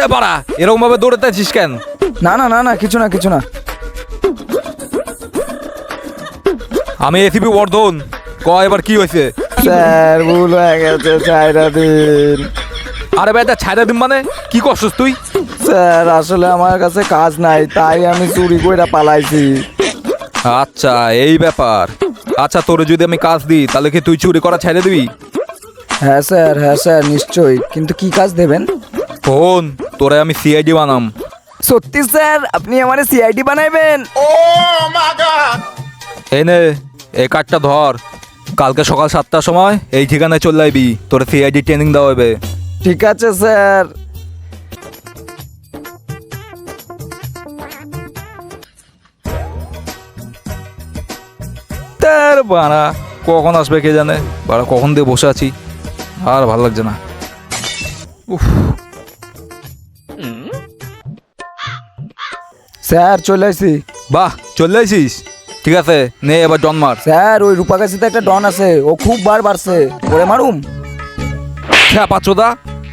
এ বাড়া, এরকম ভাবে দৌড়াতেছিস কেন? না না না না কিছু না কিছু না। আমি এসিপি বর্ধন। এবার কি হয়েছে? স্যার ভুল হয়ে গেছে, ছাইরা দিন। আরে ভাই, ছাইড়া দিন মানে কি করছিস তুই? স্যার আসলে আমার কাছে কাজ নাই, তাই আমি চুরি করে পালাইছি। আচ্ছা এই ব্যাপার। আচ্ছা তোরে যদি আমি কাজ দিই তাহলে কি তুই চুরি করা ছেড়ে দিবি? হ্যাঁ স্যার নিশ্চয়ই, কিন্তু কি কাজ দেবেন? ফোন তোরে আমি সিআইডি বানাম। সত্যি স্যার আপনি আমার সিআইডি বানাইবেন? এই নে এই কার্ডটা ধর, কালকে সকাল 7টার সময় এই ঠিকানায় চলে আইবি, তোর সিআইডি ট্রেনিং দেওয়া হবে। ঠিক আছে স্যার। তার বাড়া কখন আসবে কে জানে, বাড়া কখন দিয়ে বসে আছি, আর ভালো লাগছে না। উফ। স্যার চলে আসি। বাহ চলে আসিস, ঠিক আছে নে এবার জন্মার। স্যার ওই রূপাকাশিতে একটা ডন আছে, ও খুব বার বাড়ছে, ওরে মারুম? হ্যাঁ পাচ্ছোদা,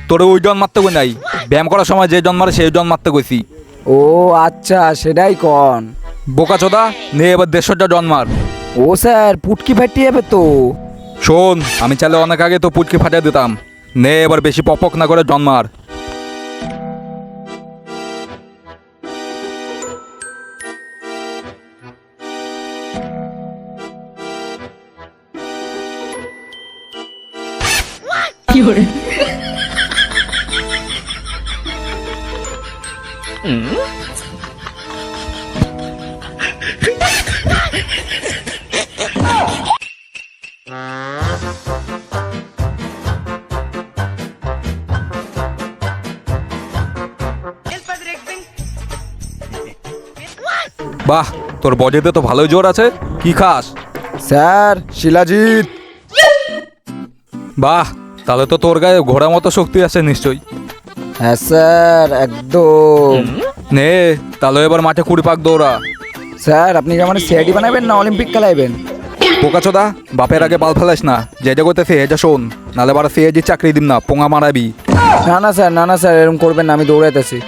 তোরে ওই জন মারতে কই নাই, ব্যায়াম করার সময় যে জন মারে সেই জন মারতে কইছি। ও আচ্ছা সেটাই কন। বোকা চোদা, নে এবার 150টা জন মার। ও স্যার পুটকি ফাটিয়ে যাবে তো। শোন আমি চাইলে অনেক আগে তো পুটকি ফাটিয়ে দিতাম, নে এবার বেশি পপক না করে জন মার। বাহ তোর বডিতে তো ভালোই জোর আছে, কি খাস? স্যার শিলাজিৎ। বাহ তাহলে তো তোর গায়ে ঘোড়া মতো শক্তি আছে নিশ্চয়ই। হ্যাঁ স্যার একদম। নে তাহলে এবার মাঠে 20 পাক দৌড়া। স্যার আপনি কি আমার সিআইডি বানাবেন না অলিম্পিক খেলাইবেন? বোকাচোদা বাপের আগে বাল ফেলাস না, যেটা করতেছে এটা শোন, নাহলে বারা সিআইডি চাকরি দিম না, পোঙা মারাবি। না না স্যার এরকম করবেন না, আমি দৌড়াইতেছি।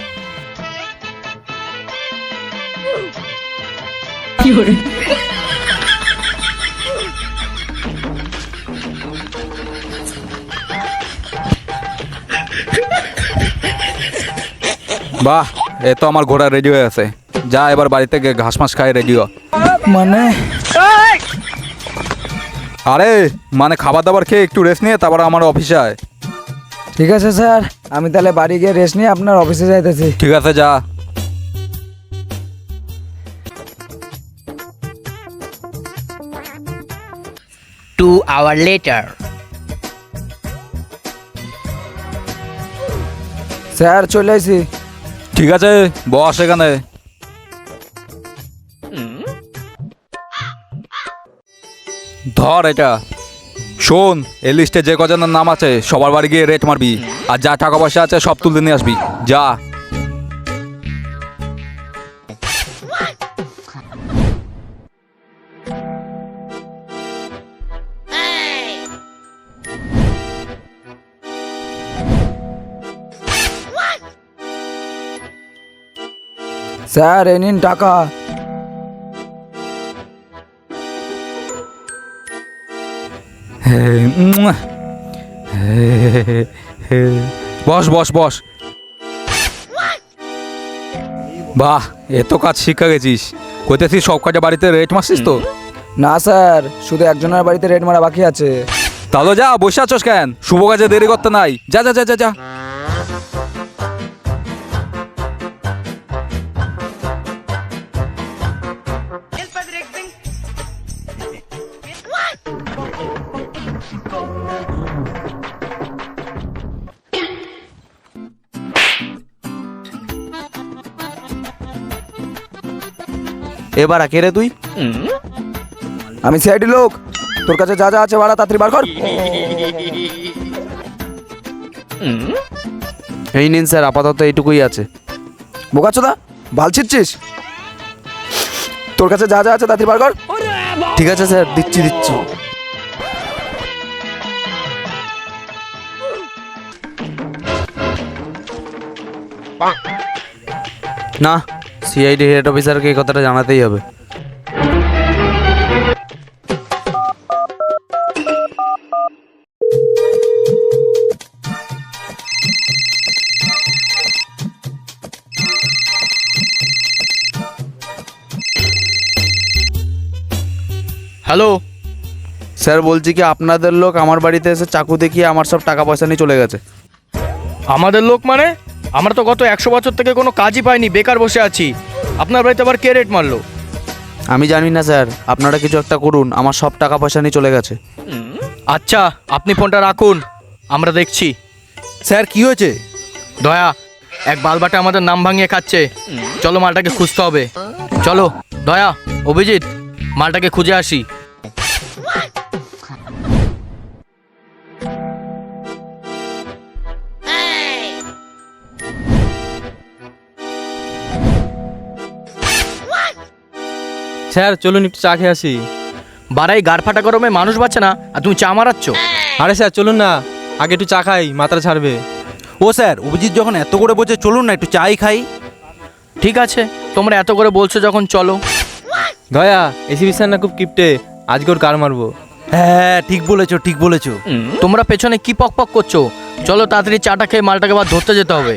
বাহ এ তো আমার ঘোড়া রেডি হয়ে আছে, যা এবার বাড়ি থেকে ঘাস মাস খাই রেডি হ। মানে আরে মানে খাবার দাবার খেয়ে একটু রেস্ট নিয়ে তারপর আমার অফিসে আয়। ঠিক আছে স্যার, আমি তাহলে বাড়ি গিয়ে রেস্ট নিয়ে আপনার অফিসে যাইতেছি। ঠিক আছে যা। Two hours later. স্যার চলে আসি। ঠিক আছে বস এখানে। ধর এটা, শোন এই লিস্টে যে কজনের নাম আছে সবার বাড়ি গিয়ে রেট মারবি, আর যা টাকা পয়সা আছে সব তুলে নিয়ে আসবি, যা। স্যার এই নিন টাকা। বস বস বস। বাহ এত কাজ শিক্ষা গেছিস, কইতেছিস সব কাজে বাড়িতে রেট মারছিস তো? না স্যার শুধু একজনের বাড়িতে রেড মারা বাকি আছে। তাহলে যা, বসে আছোস কেন? শুভ কাজে দেরি করতে নাই, যা যা যা যা যা। এবার কে রে তুই? আমি সিআইডি লোক, তোর কাছে যা যা আছে বাড়া তাড়াতাড়ি বার কর। এই নিন স্যার, আপাতত এইটুকুই আছে। বোকাচোদা ভাল ছিচ্ছিস, তোর কাছে যা যা আছে তাড়াতাড়ি বার কর। ঠিক আছে স্যার, দিচ্ছি। না, সিআইডি হেড অফিসারকে এই কথাটা জানাতেই হবে। হ্যালো, স্যার বলছি কি আপনাদের লোক আমার বাড়িতে এসে চাকু দেখিয়ে আমার সব টাকা পয়সা নিয়ে চলে গেছে। আমাদের লোক মানে? আমরা তো গত 100 বছর থেকে কোনো কাজই পাইনি, বেকার বসে আছি। আপনার বাড়িতে আবার কে রেট মারলো? আমি জানি না স্যার, আপনারা কিছু একটা করুন, আমার সব টাকা পয়সা নিয়ে চলে গেছে। আচ্ছা, আপনি ফোনটা রাখুন, আমরা দেখছি। স্যার কি হয়েছে? দয়া, এক বালবাটা আমাদের নাম ভাঙিয়ে খাচ্ছে। চলো মালটাকে খুঁজতে হবে। চলো দয়া, অভিজিৎ, মালটাকে খুঁজে আসি। স্যার চলুন একটু চা খেয়ে আসি। বাড়াই গাড় ফাটা গরমে মানুষ বাঁচে না, আর তুমি চা মারাচ্ছ? আরে স্যার চলুন না, আগে একটু চা খাই, মাথাটা ছাড়বে। ও স্যার, অভিজিৎ যখন এত করে বলছে চলুন না একটু চাই খাই। ঠিক আছে, তোমরা এত করে বলছো যখন, চলো। দয়া, এসিবি স্যার না খুব কিপটে, আজকে ওর গাড় মারবো। হ্যাঁ ঠিক বলেছো, ঠিক বলেছো। তোমরা পেছনে কি পক পক করছো? চলো তাড়াতাড়ি চাটা খেয়ে মালটাকে আবার ধরতে যেতে হবে।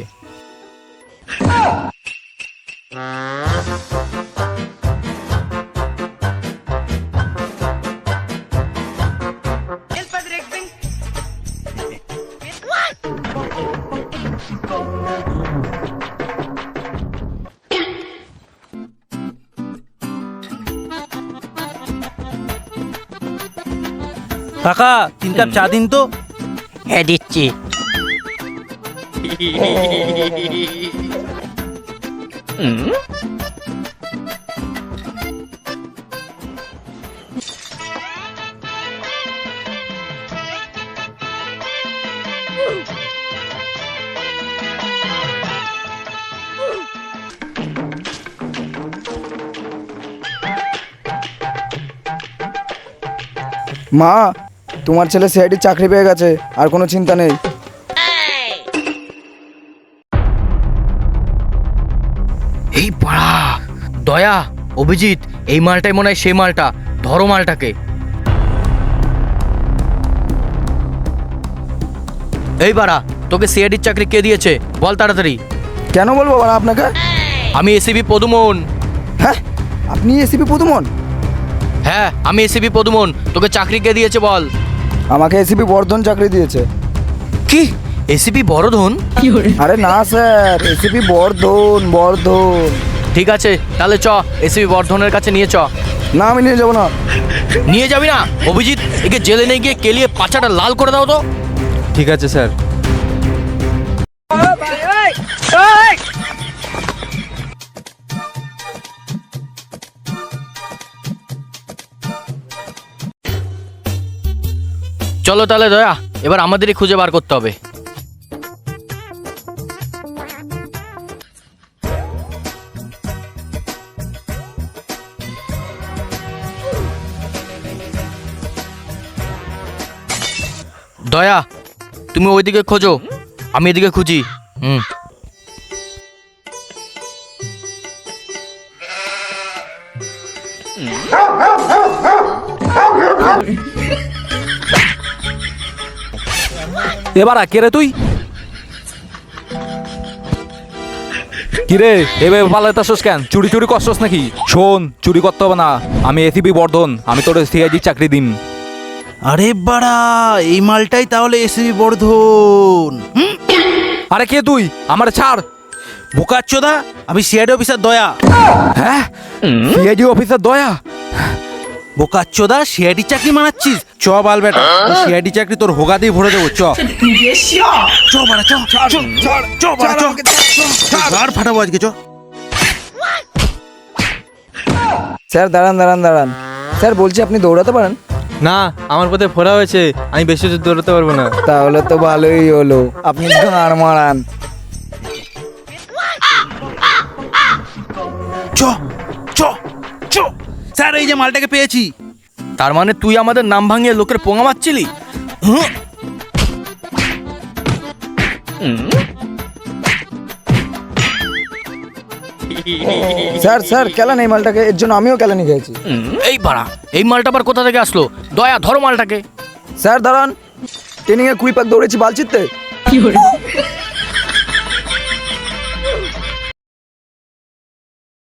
কাকা 3 কাপ চা দিন তো। হ্যাঁ দিচ্ছি। মা, তোমার ছেলে সিআইডির চাকরি পেয়ে গেছে, আর কোনো চিন্তা নেই। এই বাড়া, দয়া, অভিজিৎ, এই মালটাই মনে হয় সেই মালটা। ধরো মালটাকে। এই বাড়া, তোকে সিআইডির চাকরি কে দিয়েছে বল তাড়াতাড়ি। কেন বলবো বাবা আপনাকে? আমি এসিবি পদুমন। হ্যাঁ, আপনি এসিপি পুতুমন? হ্যাঁ, আমি এসিবি পদুমন। তোকে চাকরি কে দিয়েছে বল। আমাকে এসিপি বর্ধন চাকরি দিয়েছে। কি, এসিপি বড়ধন? আরে না স্যার, এসিপি বর্ধন, বর্ধন। ঠিক আছে, তাহলে চ, এসিবি বর্ধনের কাছে নিয়ে চ। না, আমি নিয়ে যাবো না। নিয়ে যাবি না? অভিজিৎ, একে জেলে নিয়ে গিয়ে কেলিয়ে পাছাটা লাল করে দাও তো। ঠিক আছে স্যার। চলো তাহলে দয়া, এবার আমাদেরই খুঁজে বার করতে হবে। দয়া, তুমি ওইদিকে খোঁজো, আমি এদিকে খুঁজি। এবার কে রে তুই? কিরে এভাবে পালাইতেছস কেন? চুরি চুরি করছস নাকি? শোন, চুরি করতে হবে না, আমি এসিপি বর্ধন, আমি তোর সিআইডি চাকরি দিম। আরে বাড়া, এই মালটাই তাহলে এসিবি বর্ধন। আরে কে তুই? আমার ছাড়। বোকাচ্চোদা, আমি সিআইডি অফিসার দয়া। হ্যাঁ, সিআইডি অফিসার দয়া? বোকাচ্চোদা, সিআইডি চাকরি মানাচ্ছিস? চ বাল বেটা, সিআইডি চাকরি তোর হোগা দিয়ে ভরে দেবো। চ চ বাড়া, চ চ চ বাড়া, চ গাড় ফাটাবো আজকে, চ। স্যার দাঁড়ান দাঁড়ান দাঁড়ান। স্যার বলছি, আপনি দৌড়াতে পারেন? না, আমার পথে ফোড়া হয়েছে, আমি বেশি দূর দৌড়াতে পারবো না। তাহলে তো ভালোই হলো, আপনি গাঁড় মারান। চ চ চ স্যার, এই যে মালটাকে পেয়েছি। তার মানে তুই আমাদের নাম ভাঙিয়ে লোকের পোঙা মারছিলি? স্যার স্যার কেলান এই মালটাকে, এর জন্য আমিও কেলানি খেয়েছি। এই পাড়া, এই মালটা আবার কোথা থেকে আসলো? দয়া, ধরো মালটাকে। স্যার দাঁড়ান, ট্রেনিংয়ে কুড়ি পাক দৌড়েছি বালচিতে।